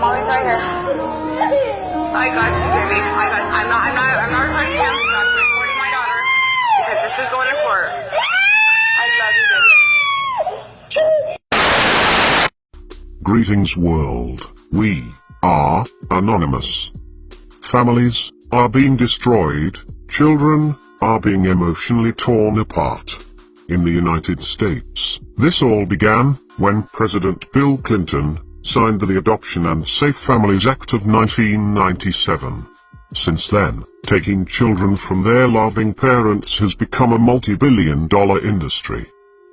Mommy's right here. I got you, baby. I'm not recording you. I'm recording my daughter because this is going to court. I love you, baby. Greetings world. We are anonymous. Families are being destroyed. Children are being emotionally torn apart. In the United States, this all began when President Bill Clinton signed the Adoption and Safe Families Act of 1997. Since then, taking children from their loving parents has become a multi-billion-dollar industry.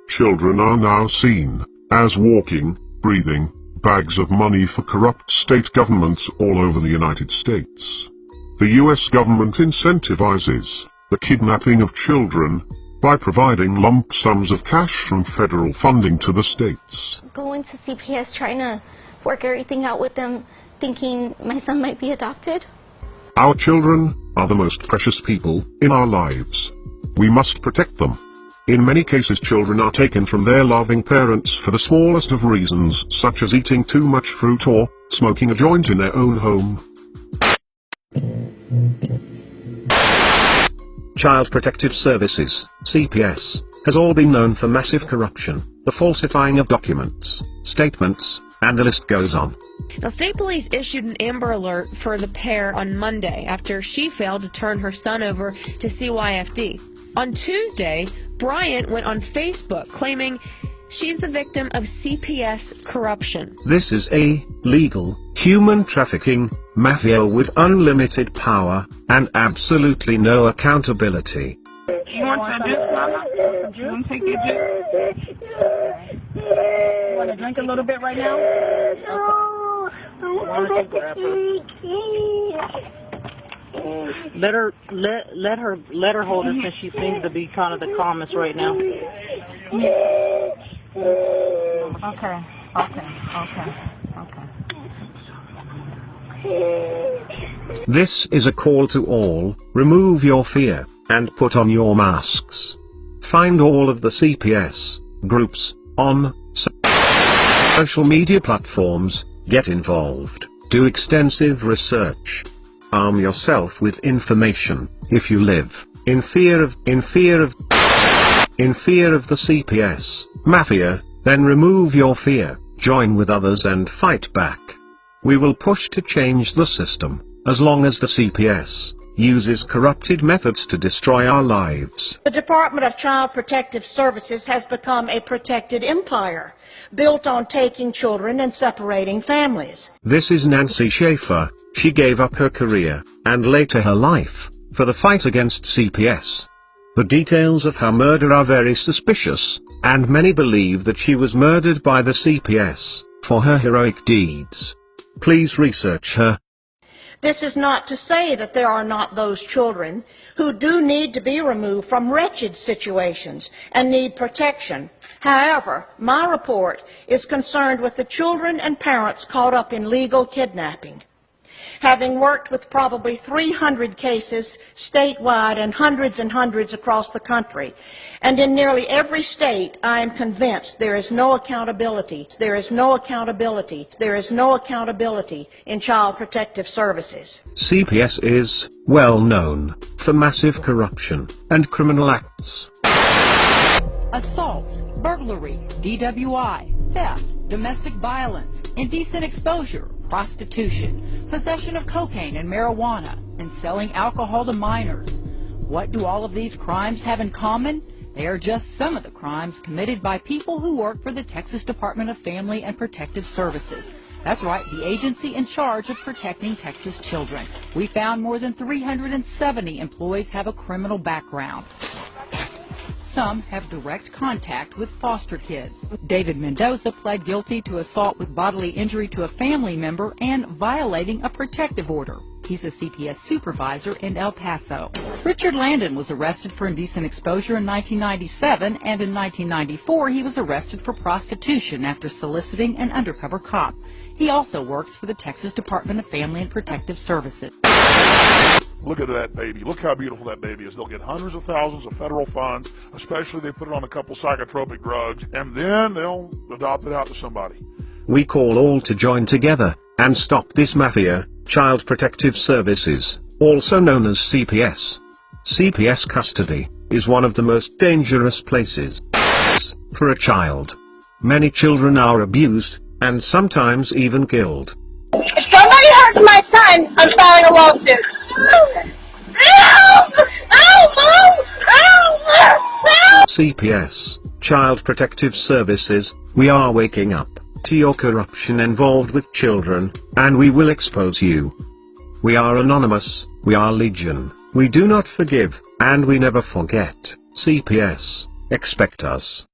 Children are now seen as walking, breathing bags of money for corrupt state governments all over the United States. The US government incentivizes the kidnapping of children by providing lump sums of cash from federal funding to the states. Going to CPS, trying to work everything out with them, thinking my son might be adopted. Our children are the most precious people in our lives. We must protect them. In many cases, children are taken from their loving parents for the smallest of reasons, such as eating too much fruit or smoking a joint in their own home. Child Protective Services, CPS, has all been known for massive corruption, the falsifying of documents, statements, and the list goes on. Now, state police issued an Amber Alert for the pair on Monday after she failed to turn her son over to CYFD. On Tuesday, Bryant went on Facebook claiming she's the victim of CPS corruption. This is a legal, human trafficking mafia with unlimited power and absolutely no accountability. You want some juice, Mama? You want to take your juice? You want to drink a little bit right now? Let her hold it since she seems to be kind of the calmest right now. Okay. This is a call to all, remove your fear, and put on your masks. Find all of the CPS groups on social media platforms, get involved, do extensive research. Arm yourself with information. If you live in fear of the CPS mafia, then remove your fear, join with others and fight back. We will push to change the system, as long as the CPS uses corrupted methods to destroy our lives. The Department of Child Protective Services has become a protected empire, built on taking children and separating families. This is Nancy Schaefer. She gave up her career, and later her life, for the fight against CPS. The details of her murder are very suspicious, and many believe that she was murdered by the CPS for her heroic deeds. Please research her. This is not to say that there are not those children who do need to be removed from wretched situations and need protection. However, my report is concerned with the children and parents caught up in legal kidnapping. Having worked with probably 300 cases statewide and hundreds across the country, and in nearly every state, I am convinced there is no accountability. There is no accountability. There is no accountability in Child Protective Services. CPS is well known for massive corruption and criminal acts. Assault, burglary, DWI, theft, domestic violence, indecent exposure, prostitution, possession of cocaine and marijuana, and selling alcohol to minors. What do all of these crimes have in common? They are just some of the crimes committed by people who work for the Texas Department of Family and Protective Services. That's right, the agency in charge of protecting Texas children. We found more than 370 employees have a criminal background. Some have direct contact with foster kids. David Mendoza pled guilty to assault with bodily injury to a family member and violating a protective order. He's a CPS supervisor in El Paso. Richard Landon was arrested for indecent exposure in 1997, and in 1994 he was arrested for prostitution after soliciting an undercover cop. He also works for the Texas Department of Family and Protective Services. Look at that baby. Look how beautiful that baby is. They'll get hundreds of thousands of federal funds, especially if they put it on a couple psychotropic drugs, and then they'll adopt it out to somebody. We call all to join together and stop this mafia. Child Protective Services, also known as CPS. CPS custody is one of the most dangerous places for a child. Many children are abused and sometimes even killed. If somebody hurts my son, I'm filing a lawsuit. CPS, Child Protective Services, we are waking up to your corruption involved with children, and we will expose you. We are anonymous, we are legion, we do not forgive, and we never forget. CPS, expect us.